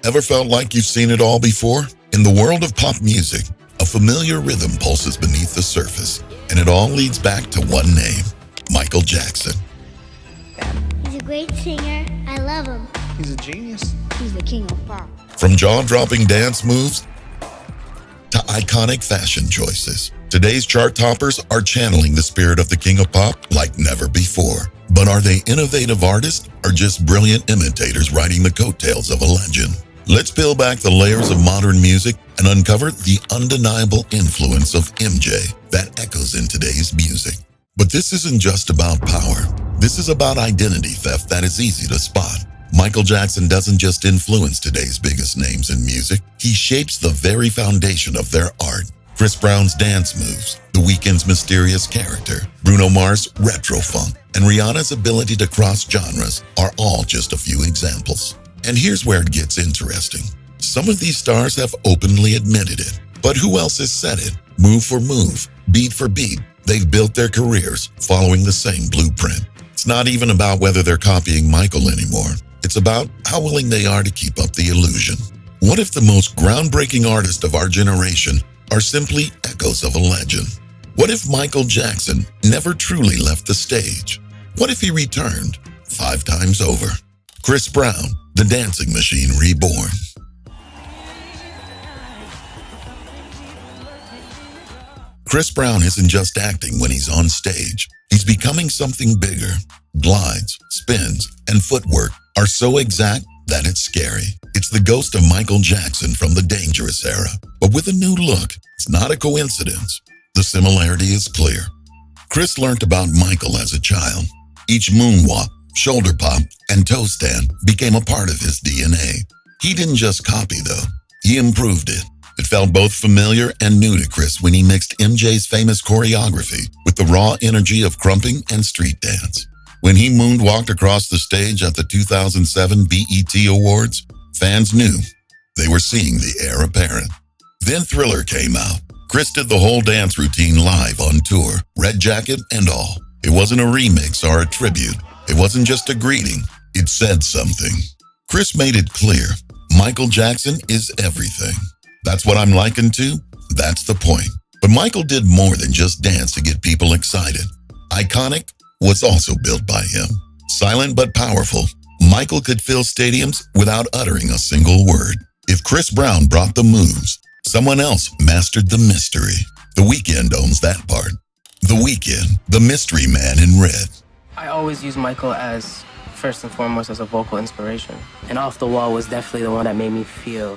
Ever felt like you've seen it all before? In the world of pop music, a familiar rhythm pulses beneath the surface, and it all leads back to one name, Michael Jackson. He's a great singer. I love him. He's a genius. He's the king of pop. From jaw-dropping dance moves to iconic fashion choices, today's chart toppers are channeling the spirit of the king of pop like never before. But are they innovative artists or just brilliant imitators riding the coattails of a legend? Let's peel back the layers of modern music and uncover the undeniable influence of MJ that echoes in today's music. But this isn't just about power. This is about identity theft that is easy to spot. Michael Jackson doesn't just influence today's biggest names in music, he shapes the very foundation of their art. Chris Brown's dance moves, The Weeknd's mysterious character, Bruno Mars' retro funk, and Rihanna's ability to cross genres are all just a few examples. And here's where it gets interesting. Some of these stars have openly admitted it, but who else has said it? Move for move, beat for beat, they've built their careers following the same blueprint. It's not even about whether they're copying Michael anymore. It's about how willing they are to keep up the illusion. What if the most groundbreaking artists of our generation are simply echoes of a legend? What if Michael Jackson never truly left the stage? What if he returned 5 times over? Chris Brown, the dancing machine reborn. Chris Brown isn't just acting when he's on stage. He's becoming something bigger. Glides, spins, and footwork are so exact that it's scary. It's the ghost of Michael Jackson from the Dangerous era, but with a new look. It's not a coincidence. The similarity is clear. Chris learned about Michael as a child. Each moonwalk, shoulder pop, and toe stand became a part of his DNA. He didn't just copy though, he improved it. It felt both familiar and new to Chris when he mixed MJ's famous choreography with the raw energy of crumping and street dance. When he moonwalked across the stage at the 2007 BET Awards, fans knew they were seeing the heir apparent. Then Thriller came out. Chris did the whole dance routine live on tour, red jacket and all. It wasn't a remix or a tribute. It wasn't just a greeting. It said something. Chris made it clear, Michael Jackson is everything. That's what I'm likened to. That's the point. But Michael did more than just dance to get people excited. Iconic was also built by him. Silent but powerful, Michael could fill stadiums without uttering a single word. If Chris Brown brought the moves, someone else mastered the mystery. The Weeknd owns that part. The Weeknd, the mystery man in red. I always use Michael as, first and foremost, as a vocal inspiration. And Off the Wall was definitely the one that made me feel.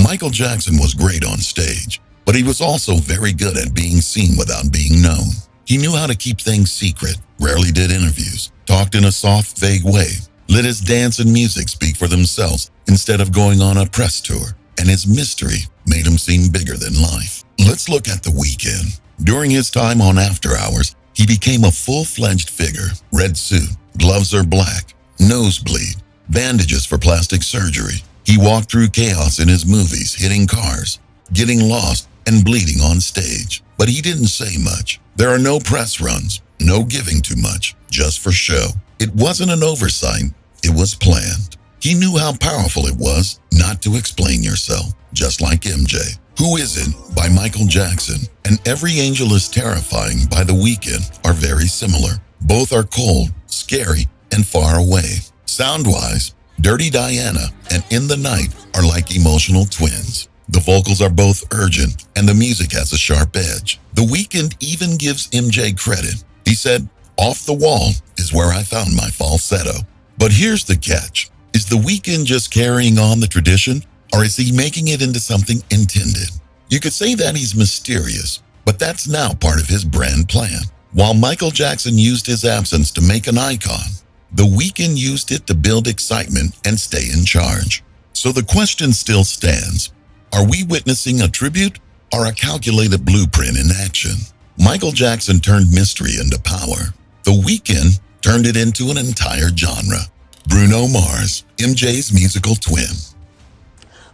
Michael Jackson was great on stage, but he was also very good at being seen without being known. He knew how to keep things secret, rarely did interviews, talked in a soft, vague way, let his dance and music speak for themselves instead of going on a press tour, and his mystery made him seem bigger than life. Let's look at The Weeknd. During his time on After Hours, he became a full-fledged figure. Red suit, gloves are black, nosebleed, bandages for plastic surgery. He walked through chaos in his movies, hitting cars, getting lost, and bleeding on stage. But he didn't say much. There are no press runs, no giving too much, just for show. It wasn't an oversight, it was planned. He knew how powerful it was not to explain yourself, just like MJ. Who Isn't by Michael Jackson and Every Angel is Terrifying by The Weeknd are very similar. Both are cold, scary, and far away. Sound-wise, Dirty Diana and In the Night are like emotional twins. The vocals are both urgent and the music has a sharp edge. The Weeknd even gives MJ credit. He said, "Off the Wall is where I found my falsetto." But here's the catch. Is The Weeknd just carrying on the tradition, or is he making it into something intended? You could say that he's mysterious, but that's now part of his brand plan. While Michael Jackson used his absence to make an icon, The Weeknd used it to build excitement and stay in charge. So the question still stands. Are we witnessing a tribute or a calculated blueprint in action? Michael Jackson turned mystery into power. The Weeknd turned it into an entire genre. Bruno Mars, MJ's musical twin.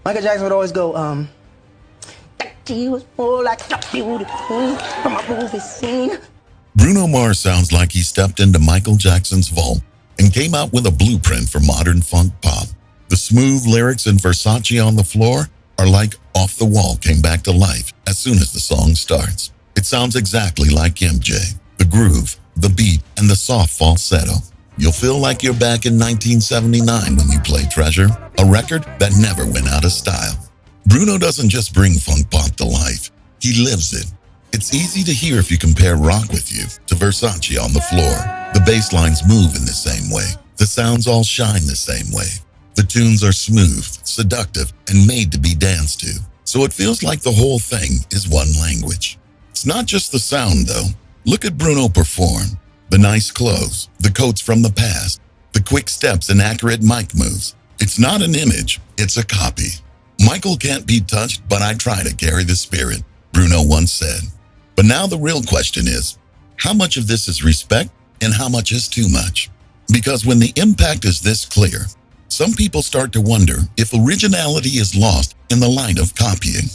Michael Jackson would always go, he was more like a beauty queen from a movie scene. Bruno Mars sounds like he stepped into Michael Jackson's vault and came out with a blueprint for modern funk pop. The smooth lyrics in Versace on the Floor are like Off the Wall came back to life as soon as the song starts. It sounds exactly like MJ. The groove, the beat, and the soft falsetto. You'll feel like you're back in 1979 when you play Treasure, a record that never went out of style. Bruno doesn't just bring funk pop to life, he lives it. It's easy to hear if you compare Rock With You to Versace on the Floor. The bass lines move in the same way. The sounds all shine the same way. The tunes are smooth, seductive, and made to be danced to. So it feels like the whole thing is one language. It's not just the sound though. Look at Bruno perform. The nice clothes, the coats from the past, the quick steps and accurate mic moves. It's not an image, it's a copy. Michael can't be touched, but I try to carry the spirit, Bruno once said. But now the real question is, how much of this is respect and how much is too much? Because when the impact is this clear, some people start to wonder if originality is lost in the line of copying.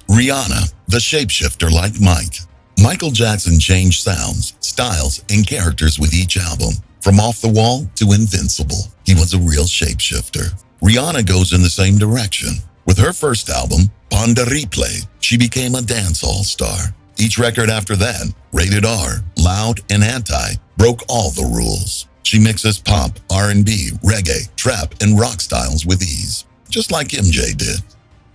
Rihanna, the shapeshifter like Mike. Michael Jackson changed sounds, styles, and characters with each album. From Off the Wall to Invincible, he was a real shapeshifter. Rihanna goes in the same direction. With her first album, Pon de Replay, she became a dancehall star. Each record after that, Rated R, Loud, and Anti, broke all the rules. She mixes pop, R&B, reggae, trap, and rock styles with ease, just like MJ did.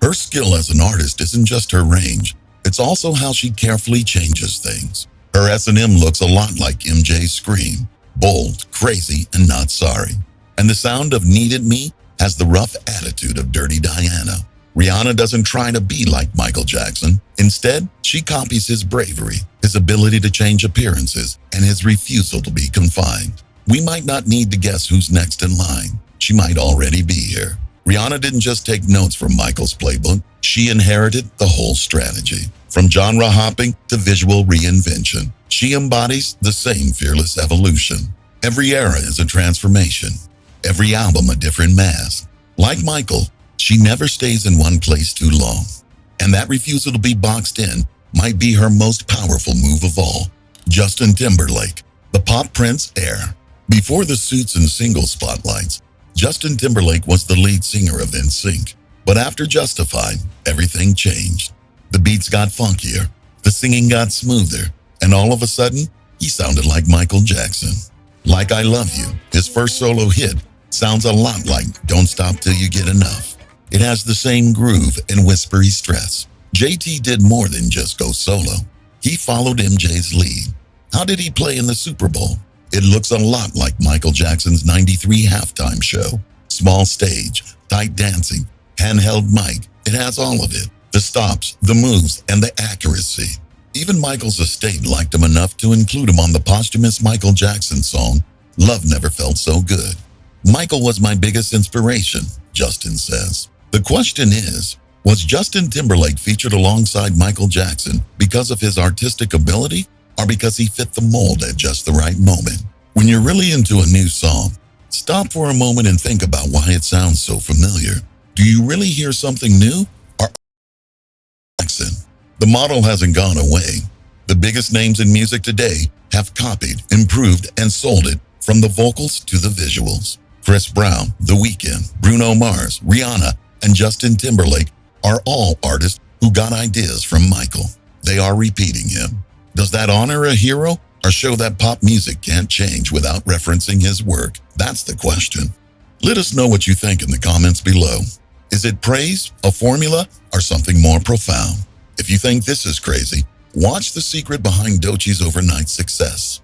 Her skill as an artist isn't just her range, it's also how she carefully changes things. Her S&M looks a lot like MJ's Scream, bold, crazy, and not sorry. And the sound of Needed Me has the rough attitude of Dirty Diana. Rihanna doesn't try to be like Michael Jackson. Instead, she copies his bravery, his ability to change appearances, and his refusal to be confined. We might not need to guess who's next in line. She might already be here. Rihanna didn't just take notes from Michael's playbook. She inherited the whole strategy. From genre hopping to visual reinvention, she embodies the same fearless evolution. Every era is a transformation. Every album a different mask. Like Michael, she never stays in one place too long. And that refusal to be boxed in might be her most powerful move of all. Justin Timberlake, the pop prince heir. Before the suits and single spotlights, Justin Timberlake was the lead singer of NSYNC. But after Justified, everything changed. The beats got funkier, the singing got smoother, and all of a sudden, he sounded like Michael Jackson. Like I Love You, his first solo hit, sounds a lot like Don't Stop Till You Get Enough. It has the same groove and whispery stress. JT did more than just go solo. He followed MJ's lead. How did he play in the Super Bowl? It looks a lot like Michael Jackson's '93 halftime show. Small stage, tight dancing, handheld mic. It has all of it. The stops, the moves, and the accuracy. Even Michael's estate liked him enough to include him on the posthumous Michael Jackson song, Love Never Felt So Good. Michael was my biggest inspiration, Justin says. The question is, was Justin Timberlake featured alongside Michael Jackson because of his artistic ability or because he fit the mold at just the right moment? When you're really into a new song, stop for a moment and think about why it sounds so familiar. Do you really hear something new or Jackson? The model hasn't gone away. The biggest names in music today have copied, improved, and sold it from the vocals to the visuals. Chris Brown, The Weeknd, Bruno Mars, Rihanna, and Justin Timberlake are all artists who got ideas from Michael. They are repeating him. Does that honor a hero or show that pop music can't change without referencing his work? That's the question. Let us know what you think in the comments below. Is it praise, a formula, or something more profound? If you think this is crazy, watch the secret behind Doechie's overnight success.